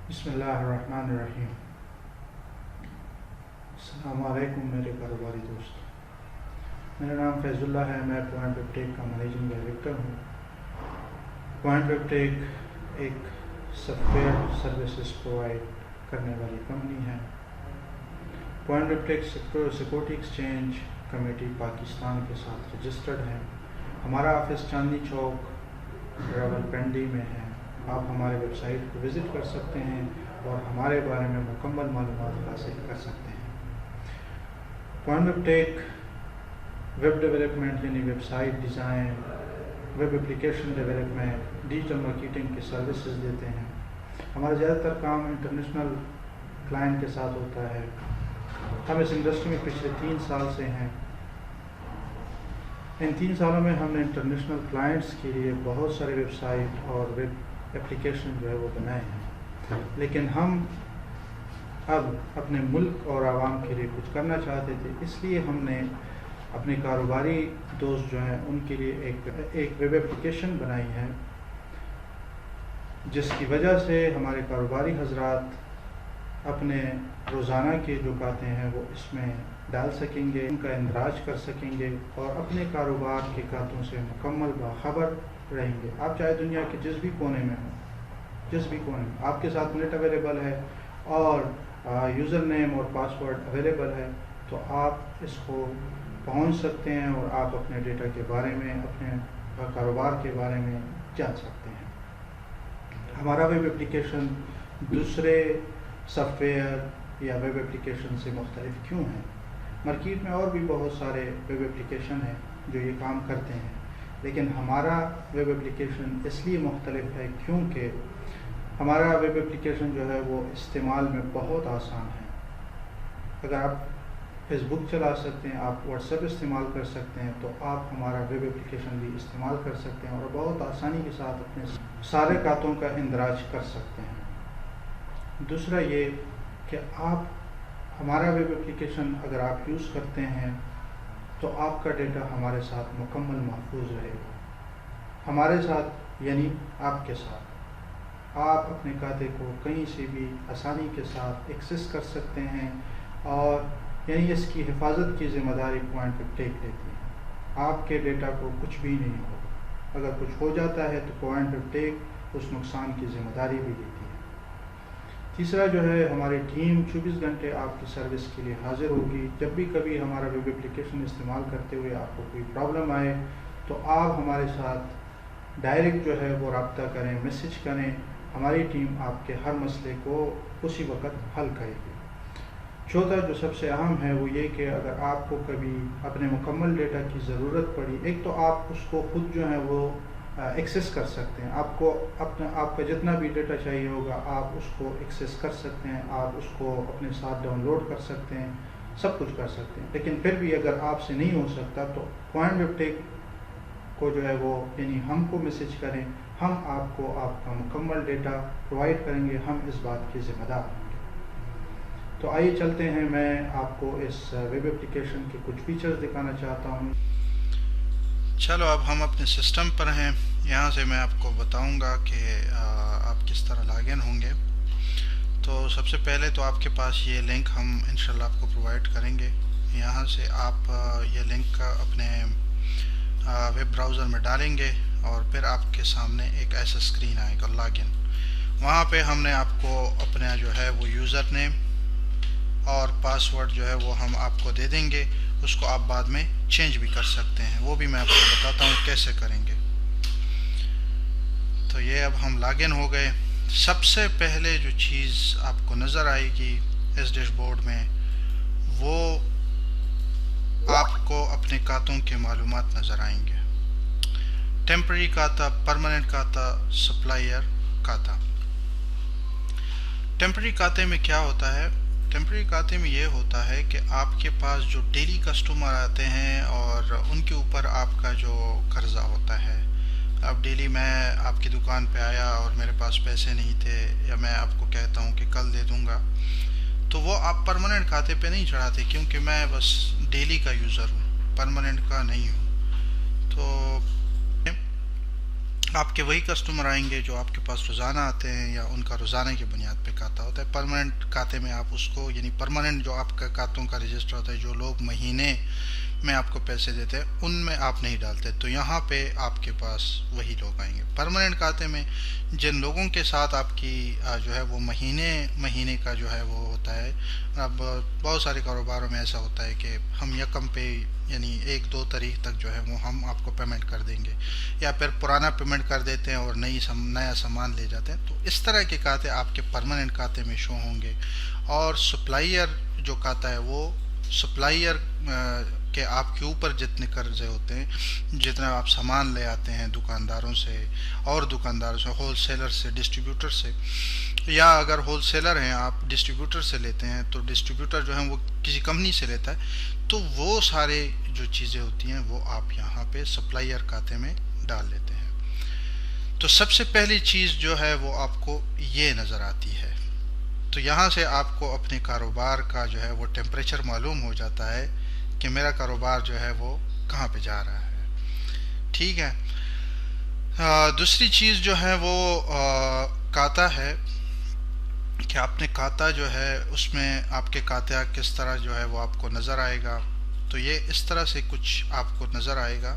بسم اللہ الرحمن الرحیم۔ السلام علیکم میرے کاروباری دوست، میرا نام فیض اللہ ہے، میں پوائنٹ ویب ٹیک کا مینیجنگ ڈائریکٹر ہوں۔ پوائنٹ ویب ٹیک ایک سافٹ ویئر سروسز پرووائڈ کرنے والی کمپنی ہے۔ پوائنٹ ویب ٹیک سیکورٹی ایکسچینج کمیٹی پاکستان کے ساتھ رجسٹرڈ ہے۔ ہمارا آفس چاندنی چوک راولپنڈی میں ہے۔ آپ ہمارے ویب سائٹ کو وزٹ کر سکتے ہیں اور ہمارے بارے میں مکمل معلومات حاصل کر سکتے ہیں۔ Point web tech web development یعنی website design, web application development, digital marketing کی سروسز دیتے ہیں۔ ہمارا زیادہ تر کام انٹرنیشنل کلائنٹ کے ساتھ ہوتا ہے۔ ہم اس انڈسٹری میں پچھلے 3 سال سے ہیں۔ ان 3 سالوں میں ہم نے انٹرنیشنل کلائنٹس کے لیے بہت سارے ویب سائٹ اور ویب اپلیکیشن جو ہے وہ بنائے ہیں، لیکن ہم اب اپنے ملک اور عوام کے لیے کچھ کرنا چاہتے تھے، اس لیے ہم نے اپنے کاروباری دوست جو ہیں ان کے لیے ایک ویب اپلیکیشن بنائی ہے، جس کی وجہ سے ہمارے کاروباری حضرات اپنے روزانہ کے جو کاتے ہیں وہ اس میں ڈال سکیں گے، ان کا اندراج کر سکیں گے اور اپنے کاروبار کے کاتوں سے مکمل باخبر رہیں گے۔ آپ چاہے دنیا کے جس بھی کونے میں ہوں، جس بھی کونے میں آپ کے ساتھ نیٹ اویلیبل ہے اور یوزر نیم اور پاسورڈ اویلیبل ہے تو آپ اس کو پہنچ سکتے ہیں اور آپ اپنے ڈیٹا کے بارے میں، اپنے کاروبار کے بارے میں جان سکتے ہیں۔ ہمارا ویب اپلیکیشن دوسرے سافٹ ویئر یا ویب اپلیکیشن سے مختلف کیوں ہے؟ مارکیٹ میں اور بھی بہت سارے ویب اپلیکیشن ہیں جو یہ کام کرتے ہیں، لیکن ہمارا ویب اپلیکیشن اس لیے مختلف ہے کیونکہ ہمارا ویب اپلیکیشن جو ہے وہ استعمال میں بہت آسان ہے۔ اگر آپ فیس بک چلا سکتے ہیں، آپ واٹس ایپ استعمال کر سکتے ہیں، تو آپ ہمارا ویب اپلیکیشن بھی استعمال کر سکتے ہیں اور بہت آسانی کے ساتھ اپنے سارے کاتوں کا اندراج کر سکتے ہیں۔ دوسرا یہ کہ آپ ہمارا ویب اپلیکیشن اگر آپ یوز کرتے ہیں تو آپ کا ڈیٹا ہمارے ساتھ مکمل محفوظ رہے گا۔ ہمارے ساتھ یعنی آپ کے ساتھ آپ اپنے کھاتے کو کہیں سے بھی آسانی کے ساتھ ایکسس کر سکتے ہیں، اور یعنی اس کی حفاظت کی ذمہ داری پوائنٹ ویب ٹیک لیتی ہے۔ آپ کے ڈیٹا کو کچھ بھی نہیں ہوگا، اگر کچھ ہو جاتا ہے تو پوائنٹ ویب ٹیک اس نقصان کی ذمہ داری بھی لیتی ہے۔ تیسرا جو ہے، ہماری ٹیم 24 گھنٹے آپ کی سروس کے لیے حاضر ہوگی۔ جب بھی کبھی ہمارا ویب اپلیکیشن استعمال کرتے ہوئے آپ کو کوئی پرابلم آئے تو آپ ہمارے ساتھ ڈائریکٹ جو ہے وہ رابطہ کریں، میسج کریں، ہماری ٹیم آپ کے ہر مسئلے کو اسی وقت حل کرے گی۔ چوتھا جو سب سے اہم ہے وہ یہ کہ اگر آپ کو کبھی اپنے مکمل ڈیٹا کی ضرورت پڑی، ایک تو آپ اس کو خود جو ہے وہ ایکسیس کر سکتے ہیں، آپ کا جتنا بھی ڈیٹا چاہیے ہوگا آپ اس کو ایکسیس کر سکتے ہیں، آپ اس کو اپنے ساتھ ڈاؤن لوڈ کر سکتے ہیں، سب کچھ کر سکتے ہیں۔ لیکن پھر بھی اگر آپ سے نہیں ہو سکتا تو پوائنٹ ویب ٹیک کو جو ہے وہ یعنی ہم کو میسج کریں، ہم آپ کو آپ کا مکمل ڈیٹا پرووائڈ کریں گے، ہم اس بات کے ذمہ دار ہوں گے۔ تو آئیے چلتے ہیں، میں آپ کو اس ویب اپلیکیشن کے کچھ فیچرز دکھانا چاہتا ہوں۔ چلو اب ہم اپنے سسٹم پر ہیں، یہاں سے میں آپ کو بتاؤں گا کہ آپ کس طرح لاگ ان ہوں گے۔ تو سب سے پہلے تو آپ کے پاس یہ لنک ہم انشاءاللہ آپ کو پرووائڈ کریں گے، یہاں سے آپ یہ لنک اپنے ویب براؤزر میں ڈالیں گے اور پھر آپ کے سامنے ایک ایسا اسکرین آئے گا لاگ ان۔ وہاں پہ ہم نے آپ کو اپنا جو ہے وہ یوزر نیم اور پاسورڈ جو ہے وہ ہم آپ کو دے دیں گے، اس کو آپ بعد میں چینج بھی کر سکتے ہیں، وہ بھی میں آپ کو بتاتا ہوں کیسے کریں گے۔ تو یہ اب ہم لاگ ان ہو گئے۔ سب سے پہلے جو چیز آپ کو نظر آئے گی اس ڈیش بورڈ میں، وہ آپ کو اپنے کھاتوں کے معلومات نظر آئیں گے۔ ٹیمپرری کھاتا، پرماننٹ کھاتا، سپلائر کھاتا۔ ٹیمپرری کھاتے میں کیا ہوتا ہے؟ ٹیمپرری کھاتے میں یہ ہوتا ہے کہ آپ کے پاس جو ڈیلی کسٹمر آتے ہیں اور ان کے اوپر آپ کا جو قرضہ ہوتا ہے، اب ڈیلی میں آپ کی دکان پہ آیا اور میرے پاس پیسے نہیں تھے، یا میں آپ کو کہتا ہوں کہ کل دے دوں گا، تو وہ آپ پرماننٹ کھاتے پہ نہیں چڑھاتے، کیونکہ میں بس ڈیلی کا یوزر ہوں، پرماننٹ کا نہیں ہوں۔ تو آپ کے وہی کسٹمر آئیں گے جو آپ کے پاس روزانہ آتے ہیں یا ان کا روزانہ کی بنیاد پہ کھاتا ہوتا ہے. پرماننٹ کھاتے میں آپ اس کو یعنی پرماننٹ جو آپ کا کھاتوں کا رجسٹر ہوتا ہے، جو لوگ مہینے میں آپ کو پیسے دیتے ہیں ان میں آپ نہیں ڈالتے، تو یہاں پہ آپ کے پاس وہی لوگ آئیں گے. پرماننٹ کھاتے میں جن لوگوں کے ساتھ آپ کی جو ہے وہ مہینے کا جو ہے وہ ہوتا ہے. اب بہت سارے کاروباروں میں ایسا ہوتا ہے کہ ہم یکم پہ یعنی 1-2 تاریخ تک جو ہے وہ ہم آپ کو پیمنٹ کر دیں گے، یا پھر پرانا پیمنٹ کر دیتے ہیں اور نیا سامان لے جاتے ہیں. تو اس طرح کے کھاتے آپ کے پرماننٹ کھاتے میں شو ہوں گے. اور سپلائر جو کھاتا ہے وہ سپلائر کہ آپ کے اوپر جتنے قرضے ہوتے ہیں، جتنا آپ سامان لے آتے ہیں دکانداروں سے ہول سیلر سے، ڈسٹریبیوٹر سے، یا اگر ہول سیلر ہیں آپ ڈسٹریبیوٹر سے لیتے ہیں تو ڈسٹریبیوٹر جو ہے وہ کسی کمپنی سے لیتا ہے، تو وہ سارے جو چیزیں ہوتی ہیں وہ آپ یہاں پہ سپلائر کھاتے میں ڈال لیتے ہیں. تو سب سے پہلی چیز جو ہے وہ آپ کو یہ نظر آتی ہے. تو یہاں سے آپ کو اپنے کاروبار کا جو ہے وہ ٹیمپریچر معلوم ہو جاتا ہے کہ میرا کاروبار جو ہے وہ کہاں پہ جا رہا ہے. ٹھیک ہے. دوسری چیز جو ہے وہ کھاتا ہے کہ آپ نے کھاتا جو ہے اس میں آپ کے کھاتا کس طرح جو ہے وہ آپ کو نظر آئے گا. تو یہ اس طرح سے کچھ آپ کو نظر آئے گا.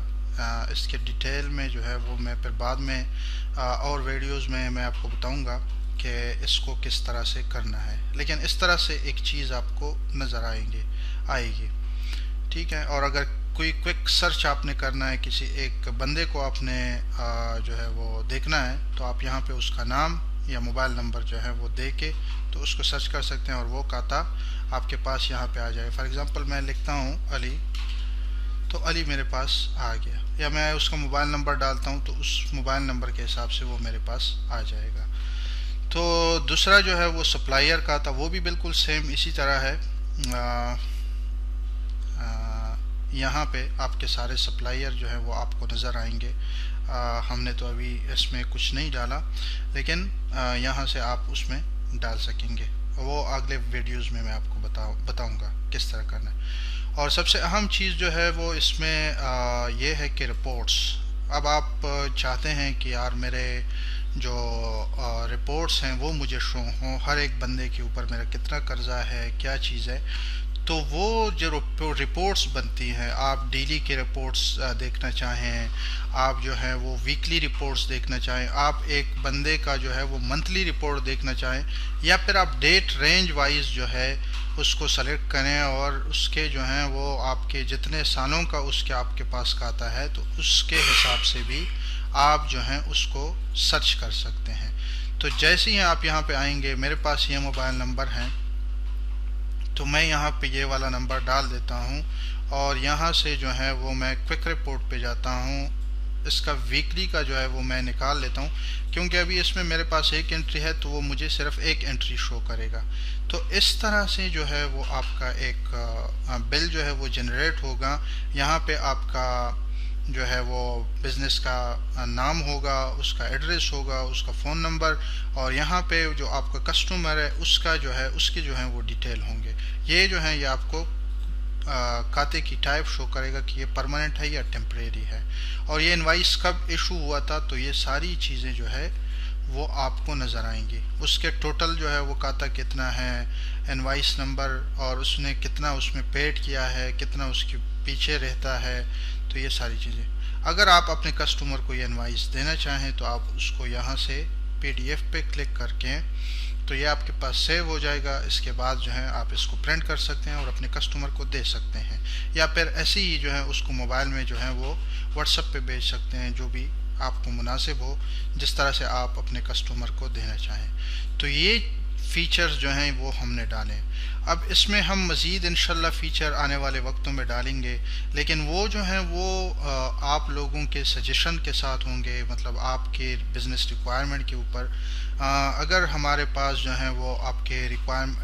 اس کے ڈیٹیل میں جو ہے وہ میں پھر بعد میں اور ویڈیوز میں آپ کو بتاؤں گا کہ اس کو کس طرح سے کرنا ہے. لیکن اس طرح سے ایک چیز آپ کو نظر آئے گی. ٹھیک ہے. اور اگر کوئی کوئک سرچ آپ نے کرنا ہے، کسی ایک بندے کو آپ نے جو ہے وہ دیکھنا ہے، تو آپ یہاں پہ اس کا نام یا موبائل نمبر جو ہے وہ دے کے تو اس کو سرچ کر سکتے ہیں اور وہ کھاتا آپ کے پاس یہاں پہ آ جائے. فار ایگزامپل میں لکھتا ہوں علی، تو علی میرے پاس آ گیا. یا میں اس کا موبائل نمبر ڈالتا ہوں تو اس موبائل نمبر کے حساب سے وہ میرے پاس آ جائے گا. تو دوسرا جو ہے وہ سپلائر کا تھا، وہ بھی بالکل سیم اسی طرح ہے. یہاں پہ آپ کے سارے سپلائر جو ہے وہ آپ کو نظر آئیں گے. ہم نے تو ابھی اس میں کچھ نہیں ڈالا، لیکن یہاں سے آپ اس میں ڈال سکیں گے. وہ اگلے ویڈیوز میں آپ کو بتاؤں گا کس طرح کرنا ہے. اور سب سے اہم چیز جو ہے وہ اس میں یہ ہے کہ رپورٹس. اب آپ چاہتے ہیں کہ یار میرے جو رپورٹس ہیں وہ مجھے شو ہوں، ہر ایک بندے کے اوپر میرا کتنا قرضہ ہے، کیا چیز ہے. تو وہ جو رپورٹس بنتی ہیں، آپ ڈیلی کے رپورٹس دیکھنا چاہیں، آپ جو ہے وہ ویکلی رپورٹس دیکھنا چاہیں، آپ ایک بندے کا جو ہے وہ منتھلی رپورٹ دیکھنا چاہیں، یا پھر آپ ڈیٹ رینج وائز جو ہے اس کو سلیکٹ کریں اور اس کے جو ہیں وہ آپ کے جتنے سالوں کا اس کے آپ کے پاس کھاتا ہے تو اس کے حساب سے بھی آپ جو ہیں اس کو سرچ کر سکتے ہیں. تو جیسے ہی آپ یہاں پہ آئیں گے، میرے پاس یہ موبائل نمبر ہیں تو میں یہاں پہ یہ والا نمبر ڈال دیتا ہوں اور یہاں سے جو ہے وہ میں کوئک رپورٹ پہ جاتا ہوں. اس کا ویکلی کا جو ہے وہ میں نکال لیتا ہوں، کیونکہ ابھی اس میں میرے پاس ایک انٹری ہے تو وہ مجھے صرف ایک انٹری شو کرے گا. تو اس طرح سے جو ہے وہ آپ کا ایک بل جو ہے وہ جنریٹ ہوگا. یہاں پہ آپ کا جو ہے وہ بزنس کا نام ہوگا، اس کا ایڈریس ہوگا، اس کا فون نمبر، اور یہاں پہ جو آپ کا کسٹمر ہے اس کا جو ہے اس کے جو ہیں وہ ڈیٹیل ہوں گے. یہ جو ہیں یہ آپ کو کھاتے کی ٹائپ شو کرے گا کہ یہ پرماننٹ ہے یا ٹیمپریری ہے، اور یہ انوائس کب ایشو ہوا تھا. تو یہ ساری چیزیں جو ہے وہ آپ کو نظر آئیں گی. اس کے ٹوٹل جو ہے وہ کھاتا کتنا ہے، انوائس نمبر، اور اس نے کتنا اس میں پیڈ کیا ہے، کتنا اس کے پیچھے رہتا ہے. تو یہ ساری چیزیں اگر آپ اپنے کسٹمر کو یہ انوائس دینا چاہیں تو آپ اس کو یہاں سے پی ڈی ایف پہ کلک کر کے تو یہ آپ کے پاس سیو ہو جائے گا. اس کے بعد جو ہے آپ اس کو پرنٹ کر سکتے ہیں اور اپنے کسٹمر کو دے سکتے ہیں، یا پھر ایسے ہی جو ہے اس کو موبائل میں جو ہے وہ واٹس ایپ پہ بھیج سکتے ہیں، جو بھی آپ کو مناسب ہو، جس طرح سے آپ اپنے کسٹمر کو دینا چاہیں. تو یہ فیچرز جو ہیں وہ ہم نے ڈالیں. اب اس میں ہم مزید انشاءاللہ فیچر آنے والے وقتوں میں ڈالیں گے، لیکن وہ جو ہیں وہ آپ لوگوں کے سجیشن کے ساتھ ہوں گے، مطلب آپ کے بزنس ریکوائرمنٹ کے اوپر. اگر ہمارے پاس جو ہیں وہ آپ کے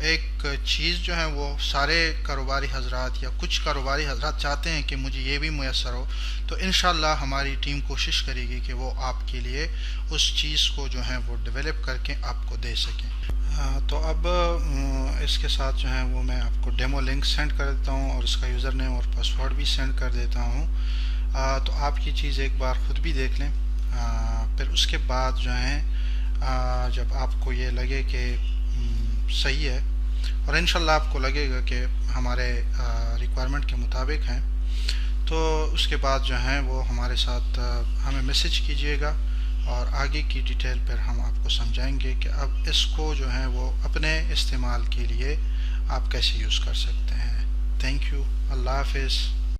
ایک چیز جو ہے وہ سارے کاروباری حضرات یا کچھ کاروباری حضرات چاہتے ہیں کہ مجھے یہ بھی میسر ہو، تو انشاءاللہ ہماری ٹیم کوشش کرے گی کہ وہ آپ کے لیے اس چیز کو جو ہے وہ ڈیولپ کر کے آپ کو دے سکیں. تو اب اس کے ساتھ جو ہے وہ میں آپ کو ڈیمو لنک سینڈ کر دیتا ہوں اور اس کا یوزر نیم اور پاسورڈ بھی سینڈ کر دیتا ہوں. تو آپ کی چیز ایک بار خود بھی دیکھ لیں. پھر اس کے بعد جو ہیں جب آپ کو یہ لگے کہ صحیح ہے اور انشاءاللہ آپ کو لگے گا کہ ہمارے ریکوائرمنٹ کے مطابق ہیں، تو اس کے بعد جو ہیں وہ ہمارے ساتھ ہمیں میسیج کیجیے گا اور آگے کی ڈیٹیل پر ہم آپ کو سمجھائیں گے کہ اب اس کو جو ہے وہ اپنے استعمال کے لیے آپ کیسے یوز کر سکتے ہیں۔ تھینک یو، اللہ حافظ۔